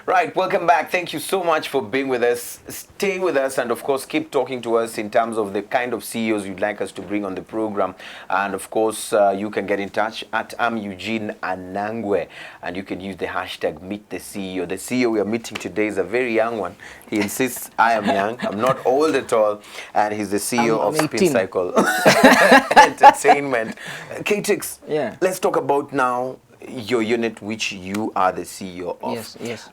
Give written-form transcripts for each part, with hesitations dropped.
Right, welcome back. Thank you so much for being with us. Stay with us and, of course, keep talking to us in terms of the kind of CEOs you'd like us to bring on the program. And, of course, you can get in touch at Eugene Anangwe, and you can use the hashtag Meet the CEO. The CEO we are meeting today is a very young one. He insists I am young. I'm not old at all. And he's the CEO of Spin Cycle Entertainment. Kaytrixx, let's talk about now your unit, which you are the CEO of. Yes, yes.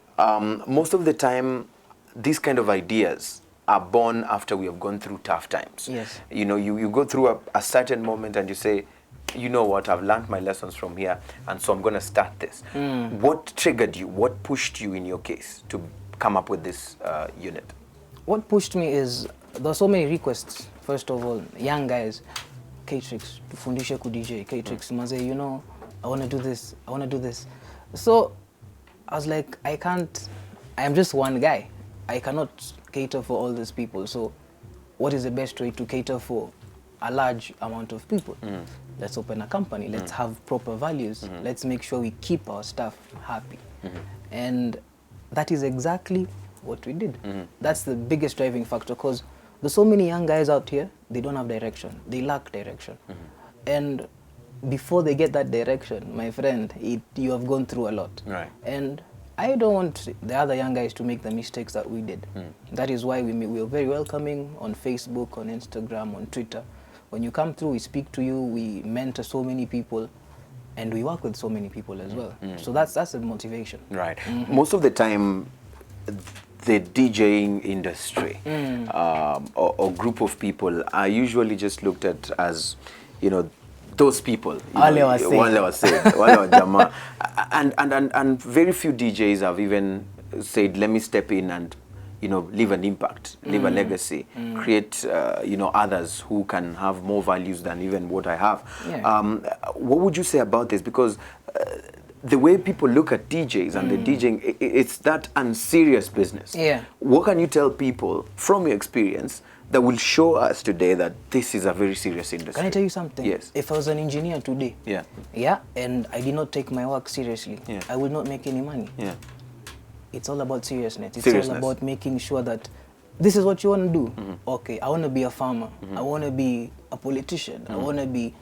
Most of the time, these kind of ideas are born after we have gone through tough times. Yes. You know, you go through a certain moment and you say, you know what, I've learned my lessons from here, and so I'm going to start this. What triggered you? What pushed you in your case to come up with this unit? What pushed me is there are so many requests. First of all, young guys, Kaytrixx, tufundishe ku DJ, Kaytrixx, maze, you know, I want to do this, I want to do this. So I was like, I am just one guy. I cannot cater for all these people. So what is the best way to cater for a large amount of people? Let's open a company. Let's have proper values. Let's make sure we keep our staff happy. And that is exactly what we did. That's the biggest driving factor, because there's so many young guys out here, they don't have direction. They lack direction. And before they get that direction, my friend, you have gone through a lot. Right. And I don't want the other young guys to make the mistakes that we did. That is why we are very welcoming on Facebook, on Instagram, on Twitter. When you come through, we speak to you, we mentor so many people, and we work with so many people as well. So that's the motivation. Right. Most of the time, the DJing industry or group of people are usually just looked at as, you know, those people, and very few DJs have even said, let me step in and, you know, leave an impact, leave a legacy, create, you know, others who can have more values than even what I have. What would you say about this? Because the way people look at DJs and the DJing, it's that unserious business. What can you tell people from your experience that will show us today that this is a very serious industry? Can I tell you something? Yes. If I was an engineer today, and I did not take my work seriously, I would not make any money. It's all about seriousness. It's all about making sure that this is what you want to do. Okay, I want to be a farmer. I want to be a politician. I want to be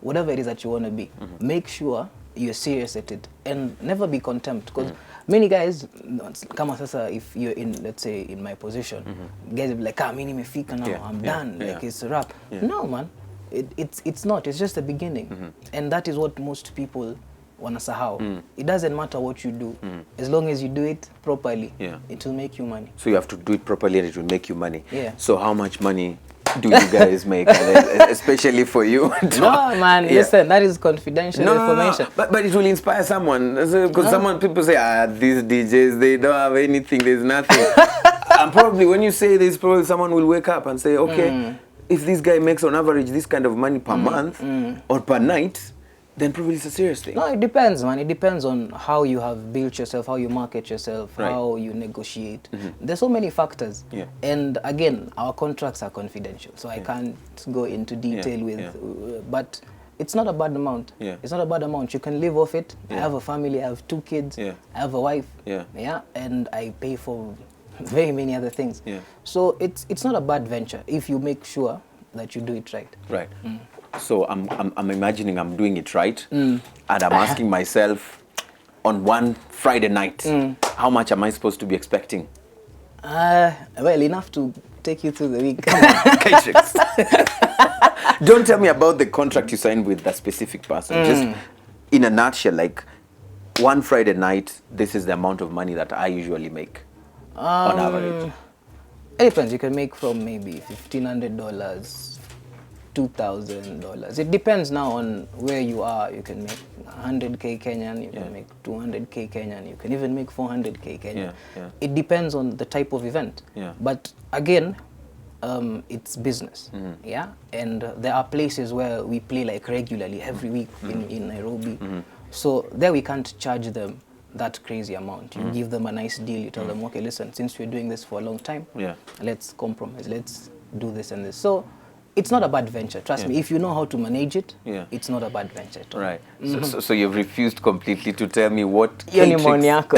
whatever it is that you want to be. Make sure you're serious at it and never be contempt, because many guys, if you're in, let's say, in my position, guys will be like, mimi nimefika now, I'm done, like it's a wrap. No, man, it's not. It's just the beginning, and that is what most people wanasahau. It doesn't matter what you do, as long as you do it properly, it will make you money. So you have to do it properly and it will make you money. So how much money do you guys make, especially for you? No, man, listen, that is confidential information. No. But it will inspire someone. Because people say, these DJs, they don't have anything, there's nothing. And probably when you say this, probably someone will wake up and say, okay, if this guy makes on average this kind of money per month or per night, then probably it's a serious thing. No, it depends, man. It depends on how you have built yourself, how you market yourself, how you negotiate. There's so many factors. And again, our contracts are confidential, so I can't go into detail with, but it's not a bad amount. It's not a bad amount. You can live off it. I have a family, I have 2 kids, I have a wife, and I pay for very many other things. So it's not a bad venture if you make sure that you do it right. Right. So I'm imagining I'm doing it right, and I'm asking myself, on one Friday night, how much am I supposed to be expecting? Well, enough to take you through the week. Come on, Kaytrixx. Don't tell me about the contract you signed with that specific person. Just in a nutshell, like one Friday night, this is the amount of money that I usually make on average. It depends. You can make from maybe $1,500. $2,000. It depends now on where you are. You can make 100K Kenyan, you can make 200K Kenyan, you can even make 400K Kenyan. It depends on the type of event. But again, it's business. And there are places where we play like regularly every week in Nairobi. So there we can't charge them that crazy amount. You give them a nice deal. You tell them, okay, listen, since we're doing this for a long time, let's compromise. Let's do this and this. So it's not a bad venture. Trust me. If you know how to manage it, it's not a bad venture at all. Right. So you've refused completely to tell me what Kaytrixx.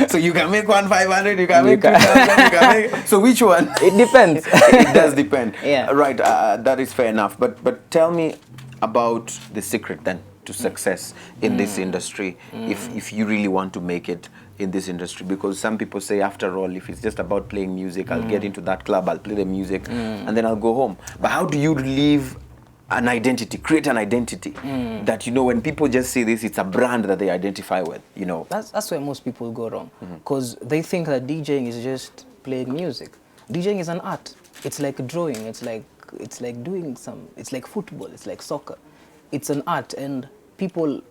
So you can make 1,500, you can make 2,000, you can make... So which one? It depends. It does depend. Yeah. Right. That is fair enough. But tell me about the secret then to success in this industry, if you really want to make it in this industry, because some people say, after all, if it's just about playing music, I'll get into that club, I'll play the music, and then I'll go home. But how do you leave an identity, create an identity that, you know, when people just see this, it's a brand that they identify with, you know? That's where most people go wrong, because they think that DJing is just playing music. DJing is an art. It's like drawing. It's like doing it's like football. It's like soccer. It's an art, and people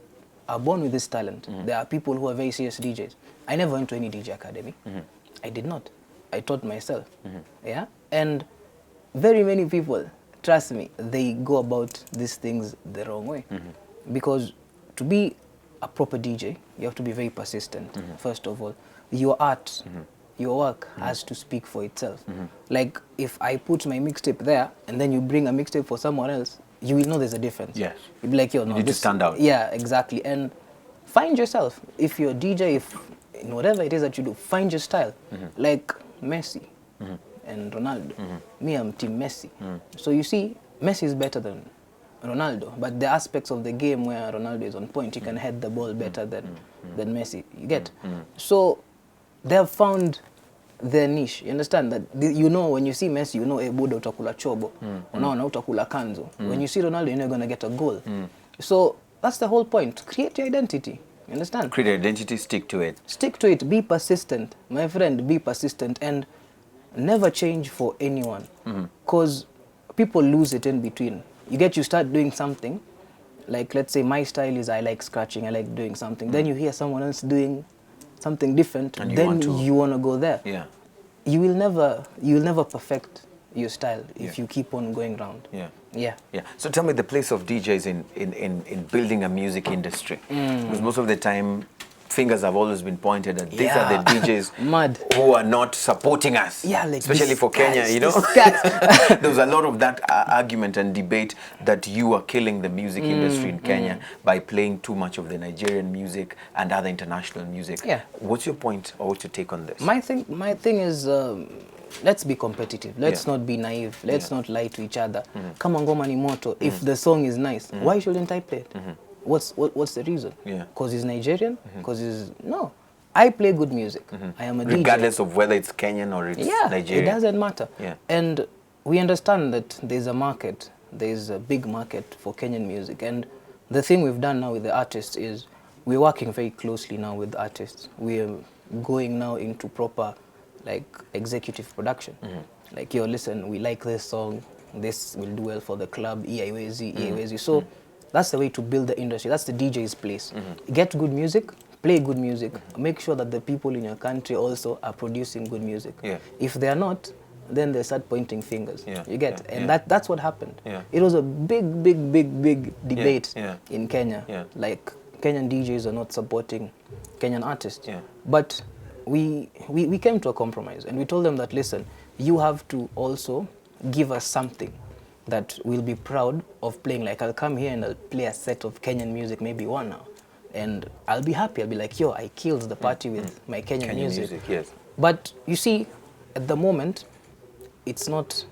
are born with this talent. There are people who are very serious DJs. I never went to any DJ academy. I did not. I taught myself. Yeah, and very many people, trust me, they go about these things the wrong way. Because to be a proper DJ, you have to be very persistent. First of all, your art, your work has to speak for itself. Like if I put my mixtape there and then you bring a mixtape for someone else, you will know there's a difference. Yes. You'll be like, yo, no, you just stand out. Yeah, exactly. And find yourself. If you're a DJ, if in whatever it is that you do, find your style. Like Messi and Ronaldo. Me, I'm team Messi. So you see, Messi is better than Ronaldo, but the aspects of the game where Ronaldo is on point, he can head the ball better than Messi. You get? So they have found their niche. You understand that? You know, when you see Messi, you know, Buda utakula chobo, unaona utakula kanzo. When you see Ronaldo, you know you're going to get a goal. So that's the whole point. Create your identity. You understand? Create your identity, stick to it. Stick to it. Be persistent. My friend, be persistent and never change for anyone. Because people lose it in between. You start doing something, like let's say my style is I like scratching, I like doing something. Then you hear someone else doing something different, and then you want to go there. Yeah. You will never perfect your style if you keep on going around. Yeah. So tell me the place of DJs in building a music industry. Because most of the time, fingers have always been pointed at these are the DJs who are not supporting us. Yeah, like especially for Kenya, you know. There was a lot of that argument and debate that you are killing the music industry in Kenya by playing too much of the Nigerian music and other international music. Yeah. What's your point or what's your take on this? My thing is, let's be competitive. Let's not be naive. Let's not lie to each other. Kama ngoma ni moto. If the song is nice, why shouldn't I play it? What's the reason? Because he's Nigerian? Because no. I play good music. I am a DJ. Regardless of whether it's Kenyan or it's Nigerian. It doesn't matter. And we understand that there's a market. There's a big market for Kenyan music. And the thing we've done now with the artists is we're working very closely now with the artists. We're going now into proper like executive production. Like, yo, listen, we like this song. This will do well for the club. EIWZ. So that's the way to build the industry. That's the DJ's place. Get good music, play good music. Make sure that the people in your country also are producing good music. If they are not, then they start pointing fingers. You get? And that's what happened. It was a big debate in Kenya. Like, Kenyan DJs are not supporting Kenyan artists. But we came to a compromise and we told them that, listen, you have to also give us something that we'll be proud of playing. Like, I'll come here and I'll play a set of Kenyan music, maybe 1 hour. And I'll be happy. I'll be like, yo, I killed the party with my Kenyan music. But you see, at the moment, it's not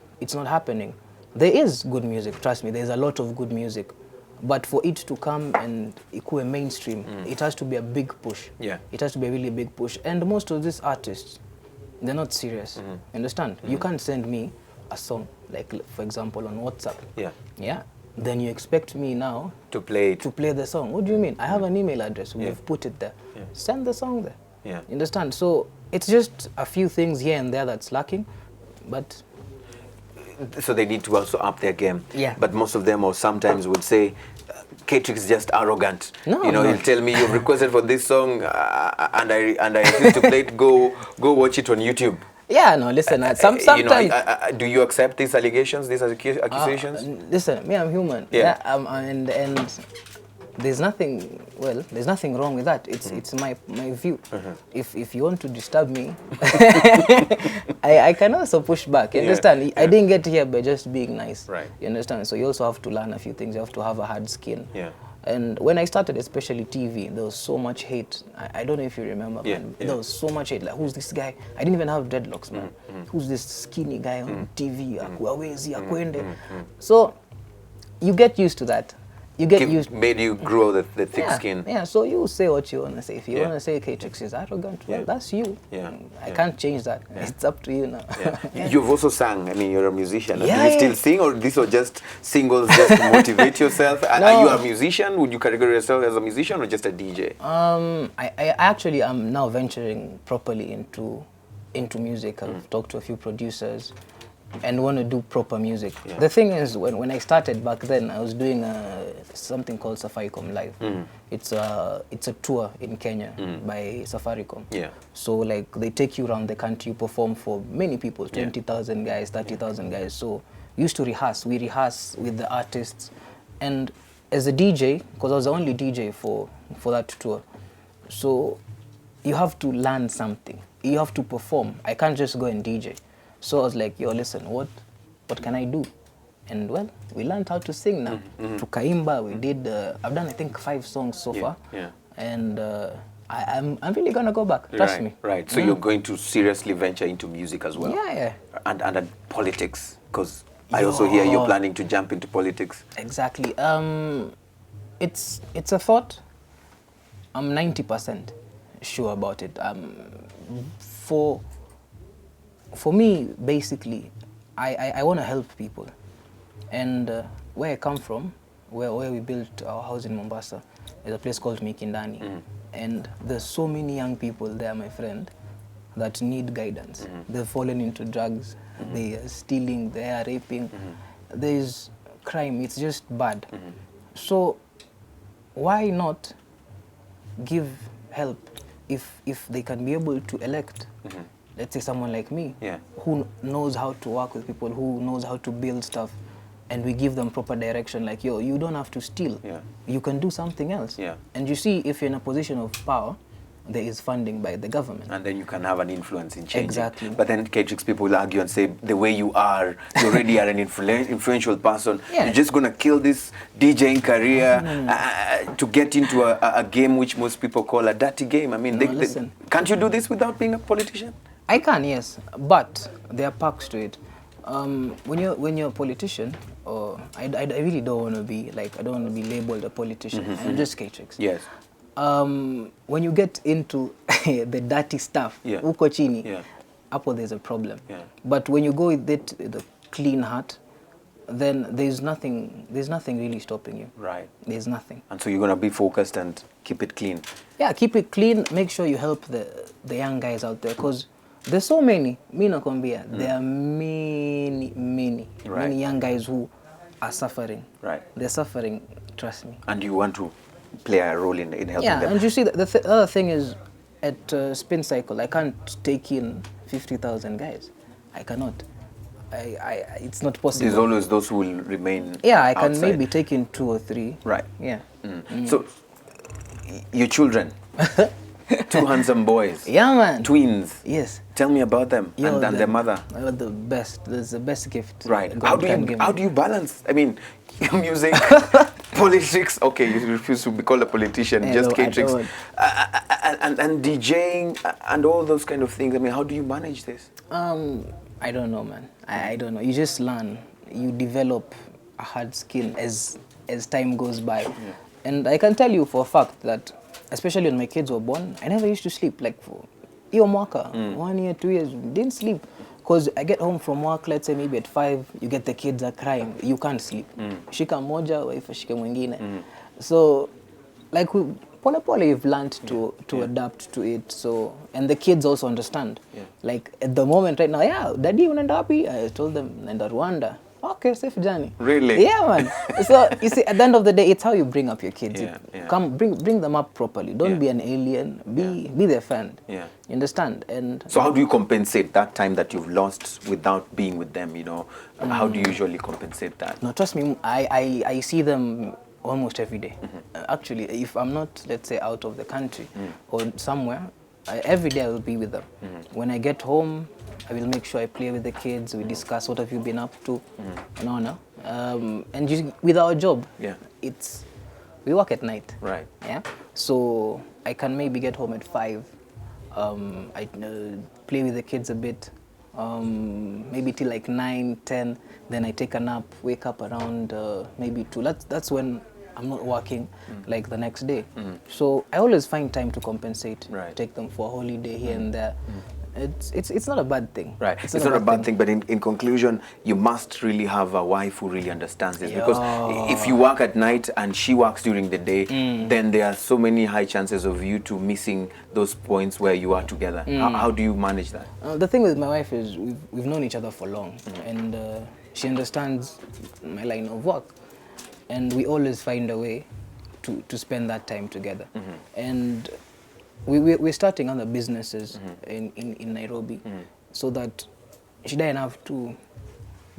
happening. There is good music, trust me. There's a lot of good music. But for it to come and equal mainstream, it has to be a big push. It has to be a really big push. And most of these artists, they're not serious. Understand? You can't send me a song, like for example on WhatsApp. Then you expect me now to play the song. What do you mean? I have an email address. We've put it there. Send the song there. You understand? So it's just a few things here and there that's lacking, but so they need to also up their game. But most of them, or sometimes, would say Kaytrixx is just arrogant. He'll tell me, you've requested for this song and I refuse to play it. Go watch it on YouTube. Listen, sometimes... do you accept these allegations, these accusations? Listen, me, I'm human. And there's nothing wrong with that. It's my view. If you want to disturb me, I can also push back. You understand? I didn't get here by just being nice. Right. You understand? So you also have to learn a few things. You have to have a hard skin. Yeah. And when I started, especially TV, there was so much hate. I don't know if you remember, man. There was so much hate. Like, who's this guy? I didn't even have dreadlocks, man. Who's this skinny guy on TV? Akuawezi, akwende. So you get used to that. You get used. Made you grow the thick skin. Yeah, so you say what you want to say. If you want to say Kaytrixx is arrogant, well, that's you. I can't change that. It's up to you now. You've also sang. I mean, you're a musician. Do you still sing, or these are just singles just to motivate yourself? No. Are you a musician? Would you categorize yourself as a musician or just a DJ? I actually am now venturing properly into music. I've talked to a few producers and want to do proper music. The thing is, when I started back then, I was doing something called Safaricom Live. It's a tour in Kenya by Safaricom. So like they take you around the country, you perform for many people, 20,000 guys, 30,000 guys. So we used to rehearse. We rehearse with the artists, and as a DJ, because I was the only DJ for that tour, so you have to learn something. You have to perform. I can't just go and DJ. So I was like, yo, listen, what can I do? And well, we learned how to sing now. Tukaimba, we did, I've done I think 5 songs so far. And I'm really gonna go back, trust me. Right, so you're going to seriously venture into music as well? Yeah. And politics, because I also hear you're planning to jump into politics. Exactly. It's a thought. I'm 90% sure about it. For me, basically, I want to help people. And where I come from, where we built our house in Mombasa, is a place called Mikindani. And there's so many young people there, my friend, that need guidance. They've fallen into drugs, they are stealing, they are raping. There's crime, it's just bad. So why not give help if they can be able to elect, let's say someone like me, who knows how to work with people, who knows how to build stuff, and we give them proper direction, like, yo, you don't have to steal. You can do something else. And you see, if you're in a position of power, there is funding by the government. And then you can have an influence in changing. Exactly. But then Kaytrixx people will argue and say, the way you are, you already are an influential person. You're just going to kill this DJing career to get into a game which most people call a dirty game. I mean, can't you do this without being a politician? I can, yes, but there are perks to it. When you're a politician, I really don't want to be like, I don't want to be labeled a politician. I'm just Kaytrixx. Yes. When you get into the dirty stuff, uko chini, hapo there's a problem. But when you go with it, the clean heart, then there's nothing really stopping you. Right. There's nothing. And so you're going to be focused and keep it clean. Yeah, keep it clean. Make sure you help the young guys out there, because there's so many. Me nakwambia, there are many young guys who are suffering. Right. They're suffering, trust me. And you want to play a role in helping them. Yeah, and you see, the other thing is, at Spin Cycle, I can't take in 50,000 guys. I cannot. It's not possible. There's always those who will remain I can outside. maybe take in 2 or 3. Right. Yeah. So, your children, 2 handsome boys. Yeah, man. Twins. Yes. Tell me about them and their mother. The best. That's the best gift. Right. God can give How me. do you balance? I mean, music, politics. Okay, you refuse to be called a politician. Just Kaytrixx. And DJing and all those kind of things. I mean, how do you manage this? I don't know, man. I don't know. You just learn. You develop a hard skin as time goes by. And I can tell you for a fact that, especially when my kids were born, I never used to sleep. Like for iyo mwaka, 1 year, 2 years, didn't sleep. Because I get home from work, let's say maybe at 5, you get the kids are crying, you can't sleep. Shika moja, wife shika mwingine. So, like, pole pole, you've learned to adapt to it. So, and the kids also understand. Like, at the moment right now, daddy, unaenda wapi? I told them, naenda Rwanda. Okay, safe journey. Really? Yeah, man. So, you see, at the end of the day, it's how you bring up your kids. Come, bring them up properly. Don't be an alien. Be their friend. You understand? And so how do you compensate that time that you've lost without being with them, you know? How do you usually compensate that? no, trust me, I see them almost every day. Actually, if I'm not, let's say, out of the country or somewhere, every day I will be with them. When I get home, I will make sure I play with the kids. We discuss what have you been up to, and just with our job, we work at night. Right. Yeah. So I can maybe get home at 5. I play with the kids a bit, maybe till like 9, 10. Then I take a nap, wake up around maybe 2. That's when I'm not working like the next day. So I always find time to compensate, take them for a holiday here and there. It's not a bad thing. Right. It's not a bad thing, but in conclusion, you must really have a wife who really understands this. Because if you work at night and she works during the day, then there are so many high chances of you two missing those points where you are together. How do you manage that? The thing with my wife is we've known each other for long, and she understands my line of work. And we always find a way to spend that time together. And we're starting other businesses in Nairobi, so that she doesn't have to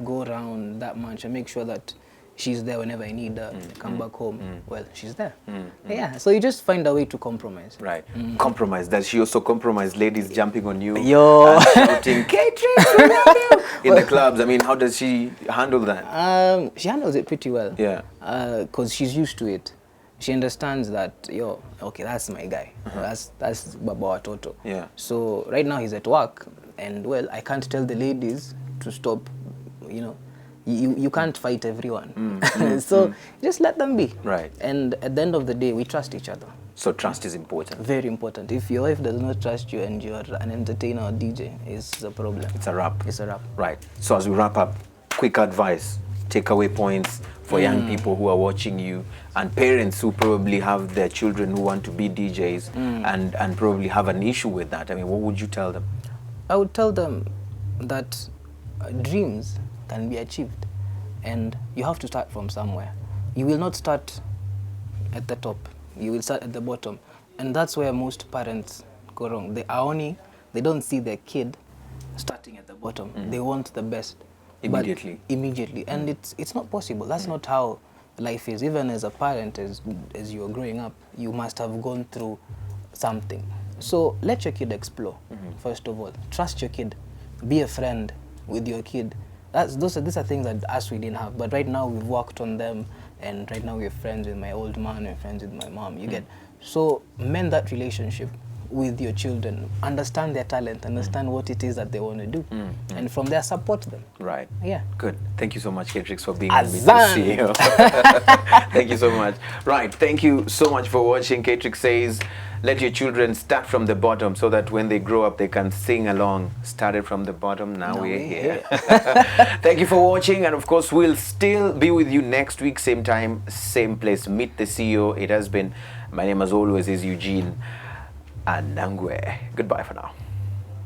go around that much, and make sure that she's there whenever I need her. Come back home, well, she's there. Yeah, so you just find a way to compromise. Right. Compromise. Does she also compromise ladies jumping on you? Yo! Shouting, Kaytrixx, we love you! In the clubs, I mean, how does she handle that? She handles it pretty well. Yeah. Because she's used to it. She understands that, okay, that's my guy. That's Baba Watoto. Yeah. So right now he's at work, and well, I can't tell the ladies to stop, you can't fight everyone. So just let them be. Right. And at the end of the day, we trust each other. So trust is important. Very important. If your wife does not trust you and you're an entertainer or DJ, it's a problem. It's a wrap. It's a wrap. Right. So as we wrap up, quick advice, takeaway points for young people who are watching you, and parents who probably have their children who want to be DJs and probably have an issue with that. I mean, what would you tell them? I would tell them that dreams can be achieved, and you have to start from somewhere. You will not start at the top. You will start at the bottom. And that's where most parents go wrong. They don't see their kid starting at the bottom. They want the best. Immediately. Immediately. And it's not possible. That's not how life is. Even as a parent, as you're growing up, you must have gone through something. So let your kid explore, first of all. Trust your kid. Be a friend with your kid. These are things that us we didn't have. But right now we've worked on them, and right now we're friends with my old man and friends with my mom. You get? So mend that relationship with your children. Understand their talent, understand what it is that they want to do. And from there, support them. Right. Yeah. Good. Thank you so much, Kaytrixx, for being Azan. with me. Thank you so much. Right. Thank you so much for watching. Kaytrixx says, let your children start from the bottom so that when they grow up, they can sing along. Started from the bottom, now we're here. Thank you for watching. And of course, we'll still be with you next week, same time, same place. Meet the CEO. It has been, my name as always is Eugene Anangwe. Goodbye for now.